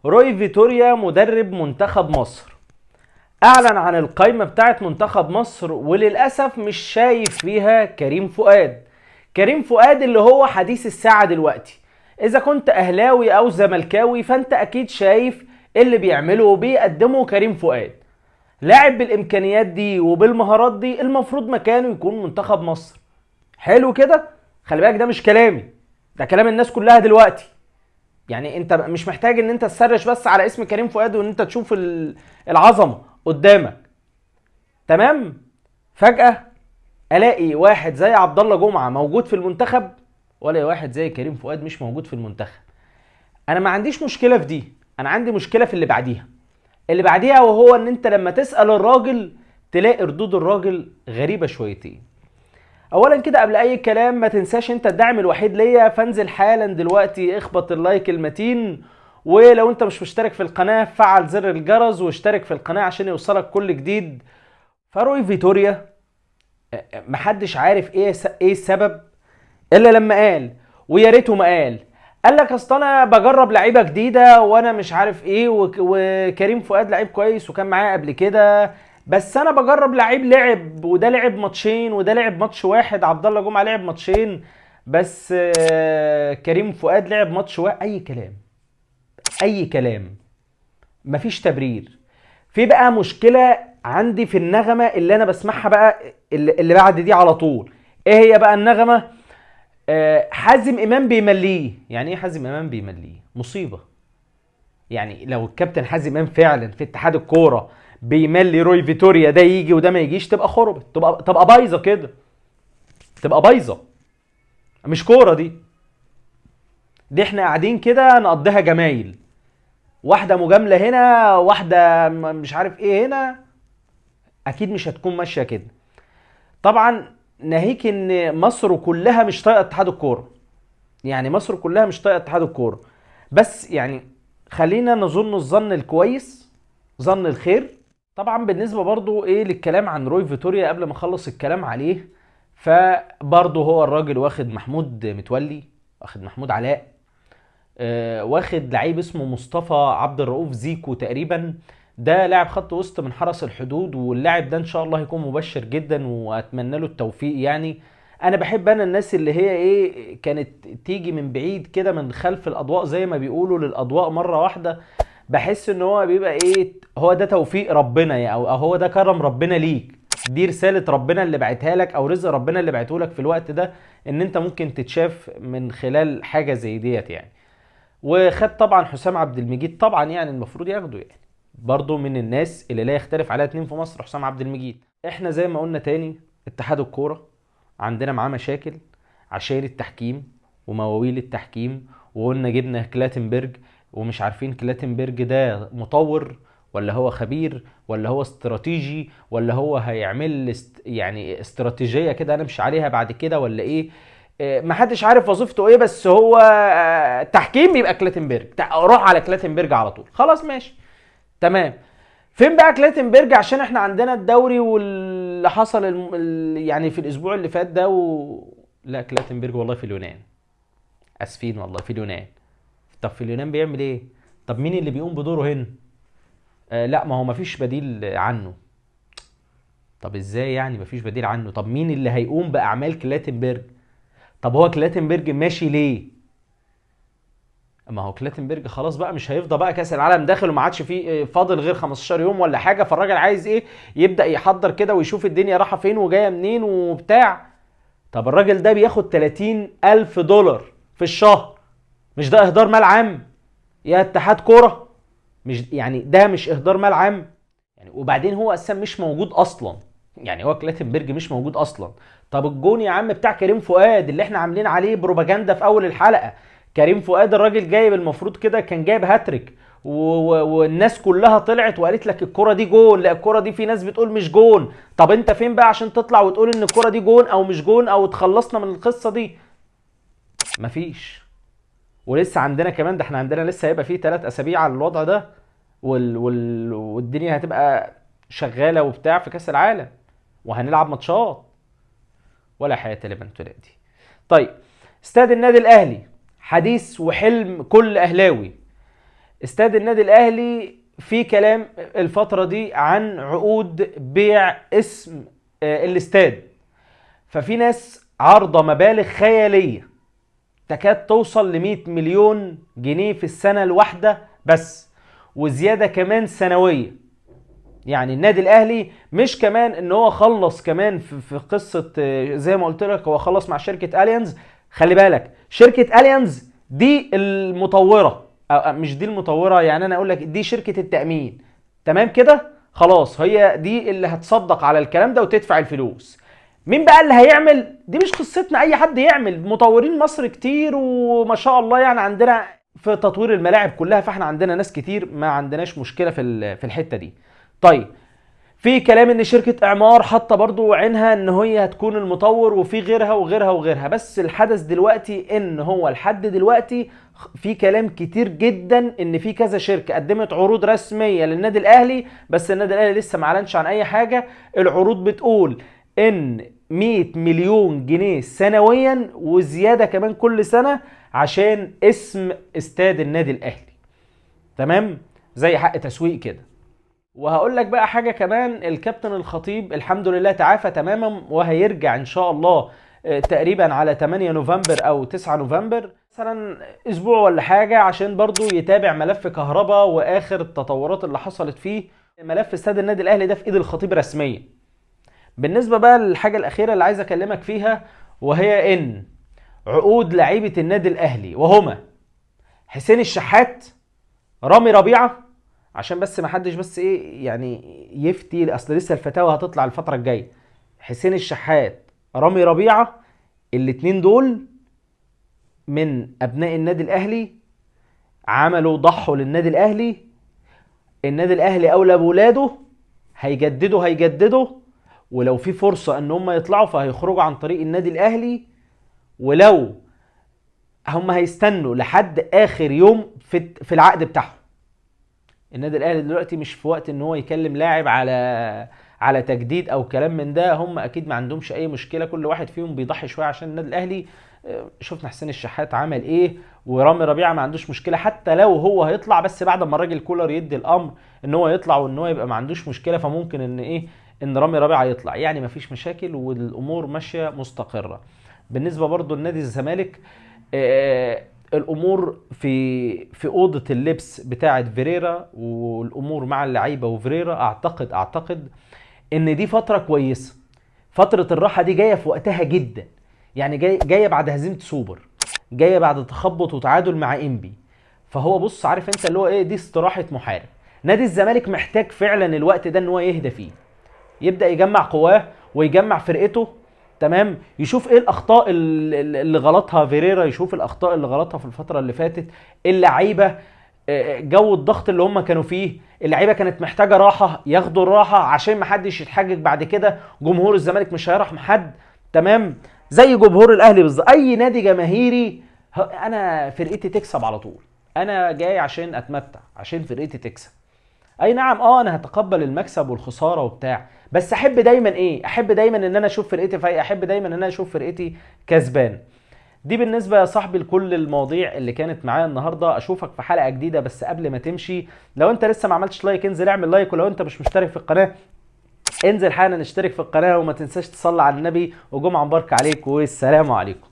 روي فيتوريا مدرب منتخب مصر اعلن عن القائمة بتاعت منتخب مصر، وللأسف مش شايف فيها كريم فؤاد. كريم فؤاد اللي هو حديث الساعة دلوقتي. اذا كنت اهلاوي او زملكاوي فانت اكيد شايف اللي بيعمله وبيقدمه كريم فؤاد. لاعب بالامكانيات دي وبالمهارات دي المفروض مكانه يكون منتخب مصر. حلو كده. خلي بالك ده مش كلامي، ده كلام الناس كلها دلوقتي. يعني انت مش محتاج ان انت تسرش بس على اسم كريم فؤاد وان انت تشوف العظمه قدامك. تمام. فجاه الاقي واحد زي عبد الله جمعه موجود في المنتخب، ولا واحد زي كريم فؤاد مش موجود في المنتخب. انا ما عنديش مشكله في دي، انا عندي مشكله في اللي بعديها. اللي بعديها وهو ان انت لما تسال الراجل تلاقي ردود الراجل غريبه شويتين. اولا كده قبل اي كلام ما تنساش انت الدعم الوحيد ليا، فانزل حالا دلوقتي اخبط اللايك المتين، ولو انت مش مشترك في القناة فعل زر الجرس واشترك في القناة عشان يوصلك كل جديد. فروي فيتوريا محدش عارف ايه السبب الا لما قال، ويا ريته ما قال لك اصل انا بجرب لعيبه جديده وانا مش عارف ايه، وكريم فؤاد لعيب كويس وكان معايا قبل كده، بس انا بجرب لعيب لعب، وده لعب ماتشين وده لعب ماتش واحد. عبد الله جمعه لعب ماتشين بس، كريم فؤاد لعب ماتش واحد. اي كلام، اي كلام، مفيش تبرير. في بقى مشكله عندي في النغمه اللي انا بسمعها بقى، اللي بعد دي على طول. ايه هي بقى النغمه؟ حازم امام بيمليه. يعني ايه حازم امام بيمليه؟ مصيبه. يعني لو الكابتن حازم امام فعلا في اتحاد الكوره بيملي روي فيتوريا، ده يجي وده ما يجيش، تبقى خربت، تبقى بايظه كده، تبقى بايظه. مش كوره دي احنا قاعدين كده نقضيها جمايل، واحده مجامله هنا، واحده مش عارف ايه هنا. اكيد مش هتكون ماشيه كده. طبعا ناهيك ان مصر كلها مش طايقه اتحاد الكوره، يعني مصر كلها مش طايقه اتحاد الكوره، بس يعني خلينا نظن الظن الكويس، ظن الخير. طبعا بالنسبه برضو ايه للكلام عن روي فيتوريا قبل ما اخلص الكلام عليه، فبرضو هو الراجل واخد محمود متولي، واخد محمود علاء، واخد لعيب اسمه مصطفى عبد الرؤوف زيكو تقريبا. ده لاعب خط وسط من حرس الحدود، واللاعب ده ان شاء الله هيكون مبشر جدا واتمنى له التوفيق. يعني انا بحب الناس اللي هي ايه كانت تيجي من بعيد كده من خلف الاضواء زي ما بيقولوا للاضواء مره واحده. بحس ان هو بيبقى ايه، هو ده توفيق ربنا يعني، او هو ده كرم ربنا ليك. دي رسالة ربنا اللي بعتها لك، او رزق ربنا اللي بعته لك في الوقت ده، ان انت ممكن تتشاف من خلال حاجة زي ديت يعني. وخد طبعا حسام عبد المجيد، طبعا يعني المفروض ياخده يعني، برضه من الناس اللي لا يختلف عليها اتنين في مصر حسام عبد المجيد. احنا زي ما قلنا تاني، اتحاد الكورة عندنا معاه مشاكل عشان التحكيم ومواويل التحكيم. وقلنا جبنا كلاتنبرج، ومش عارفين كلاتنبرج ده مطور ولا هو خبير ولا هو استراتيجي، ولا هو هيعمل يعني استراتيجية كده نمشي عليها بعد كده ولا ايه. محدش عارف وظيفته ايه، بس هو تحكيم يبقى كلاتنبرج، روح على كلاتنبرج على طول، خلاص ماشي تمام. فين بقى كلاتنبرج؟ عشان احنا عندنا الدوري واللي حصل يعني في الاسبوع اللي فات ده لا كلاتنبرج والله في اليونان، اسفين والله في اليونان. طب في اليونان بيعمل ايه؟ طب مين اللي بيقوم بدوره هنا؟ لا ما هو مفيش بديل عنه. طب ازاي يعني مفيش بديل عنه؟ طب مين اللي هيقوم باعمال كلاتنبرج؟ طب هو كلاتنبرج ماشي ليه؟ ما هو كلاتنبرج خلاص بقى مش هيفضى بقى، كاس العالم داخل وما عادش فيه فاضل غير 15 يوم ولا حاجه، فالراجل عايز ايه؟ يبدا يحضر كده ويشوف الدنيا رايحه فين وجايه منين وبتاع. طب الراجل ده بياخد 30,000 دولار في الشهر، مش ده اهدار مال عام يا اتحاد كوره؟ مش يعني ده مش اهدار مال عام يعني؟ وبعدين هو اساسا مش موجود اصلا، يعني هو كلاتنبرج مش موجود اصلا. طب الجون يا عم بتاع كريم فؤاد اللي احنا عاملين عليه بروباجندا في اول الحلقه، كريم فؤاد الراجل جايب المفروض كده كان جايب هاتريك، والناس كلها طلعت وقالت لك الكرة دي جون، لا الكرة دي في ناس بتقول مش جون. طب انت فين بقى عشان تطلع وتقول ان الكرة دي جون او مش جون او تخلصنا من القصة دي؟ مفيش. ولسه عندنا كمان، ده احنا عندنا لسه هيبقى فيه 3 اسابيع على الوضع ده، والدنيا هتبقى شغالة وبتاع في كاس العالم، وهنلعب ماتشات. ولا حياة لمن تنادي. طيب، استاد النادي الاهلي حديث وحلم كل اهلاوي. استاد النادي الاهلي في كلام الفترة دي عن عقود بيع اسم الاستاد، ففي ناس عارضة مبالغ خيالية تكاد توصل ل 100 مليون جنيه في السنة الواحدة بس، وزيادة كمان سنوية. يعني النادي الاهلي مش كمان ان هو خلص كمان في قصة زي ما قلت لك، هو خلص مع شركة اليانز. خلي بالك شركة اليانز دي المطورة، أو مش دي المطورة، يعني انا اقول لك دي شركة التأمين. تمام كده، خلاص هي دي اللي هتصدق على الكلام ده وتدفع الفلوس. مين بقى اللي هيعمل؟ دي مش قصتنا، اي حد يعمل. مطورين مصر كتير وما شاء الله، يعني عندنا في تطوير الملاعب كلها، فاحنا عندنا ناس كتير ما عندناش مشكلة في الحتة دي. طيب في كلام ان شركة اعمار حاطه برضو عينها ان هي هتكون المطور، وفي غيرها وغيرها وغيرها. بس الحدث دلوقتي ان هو لحد دلوقتي في كلام كتير جدا ان في كذا شركة قدمت عروض رسمية للنادي الاهلي، بس النادي الاهلي لسه ما اعلنش عن اي حاجة. العروض بتقول ان 100 مليون جنيه سنويا وزيادة كمان كل سنة عشان اسم استاد النادي الاهلي. تمام، زي حق تسويق كده. وهقول لك بقى حاجة كمان، الكابتن الخطيب الحمد لله تعافى تماما وهيرجع ان شاء الله تقريبا على 8 نوفمبر او 9 نوفمبر مثلا، اسبوع ولا حاجة، عشان برضو يتابع ملف كهربا واخر التطورات اللي حصلت فيه. ملف استاد النادي الاهلي ده في ايد الخطيب رسميا. بالنسبة بقى للحاجة الاخيرة اللي عايز اكلمك فيها، وهي ان عقود لعيبة النادي الاهلي وهما حسين الشحات، رامي ربيعة، عشان بس ما حدش بس ايه يعني يفتي، اصل لسه الفتاوى هتطلع الفتره الجايه. حسين الشحات، رامي ربيعه، الاتنين دول من ابناء النادي الاهلي، عملوا ضحوا للنادي الاهلي. النادي الاهلي اولى بولاده، هيجددوا، ولو في فرصه ان هم يطلعوا فهيخرجوا عن طريق النادي الاهلي، ولو هم هيستنوا لحد اخر يوم في العقد بتاعهم. النادي الاهلي دلوقتي مش في وقت ان هو يكلم لاعب على تجديد او كلام من ده. هم اكيد ما عندهمش اي مشكله، كل واحد فيهم بيضحي شويه عشان النادي الاهلي. شفنا حسين الشحات عمل ايه، ورامي ربيعه ما عندوش مشكله حتى لو هو هيطلع، بس بعد ما الراجل كولر يدي الامر ان هو يطلع وان هو يبقى ما عندوش مشكله، فممكن ان ايه ان رامي ربيعه يطلع، يعني ما فيش مشاكل والامور ماشيه مستقره. بالنسبه برضو لنادي الزمالك، الامور في اوضه اللبس بتاعه فيريرا والامور مع اللعيبه وفيريرا، اعتقد ان دي فتره كويسه. فتره الراحه دي جايه في وقتها جدا، يعني جايه بعد هزيمه سوبر، جايه بعد تخبط وتعادل مع انبي. فهو بص، عارف انت اللي هو ايه، دي استراحه محارب. نادي الزمالك محتاج فعلا الوقت ده ان هو يهدى فيه، يبدا يجمع قواه ويجمع فرقته. تمام، يشوف ايه الاخطاء اللي غلطها فيريرا، يشوف الاخطاء اللي غلطها في الفتره اللي فاتت. اللعيبه جو الضغط اللي هم كانوا فيه، اللعيبه كانت محتاجه راحه، ياخدوا الراحه عشان ما حدش يتحجج بعد كده. جمهور الزمالك مش هيرحم حد. تمام، زي جمهور الاهلي بالظبط. اي نادي جماهيري انا فرقتي تكسب على طول، انا جاي عشان اتمتع، عشان فرقتي تكسب. اي نعم، انا هتقبل المكسب والخساره وبتاع، بس احب دايما ايه، احب دايما ان انا اشوف فرقتي فايقه، احب دايما ان انا اشوف فرقتي كسبان. دي بالنسبه يا صاحبي لكل المواضيع اللي كانت معايا النهارده. اشوفك في حلقه جديده، بس قبل ما تمشي لو انت لسه ما عملتش لايك انزل اعمل لايك، ولو انت مش مشترك في القناه انزل حالا اشترك في القناه، وما تنساش تصلي على النبي. وجمعه مباركه عليك والسلام عليكم.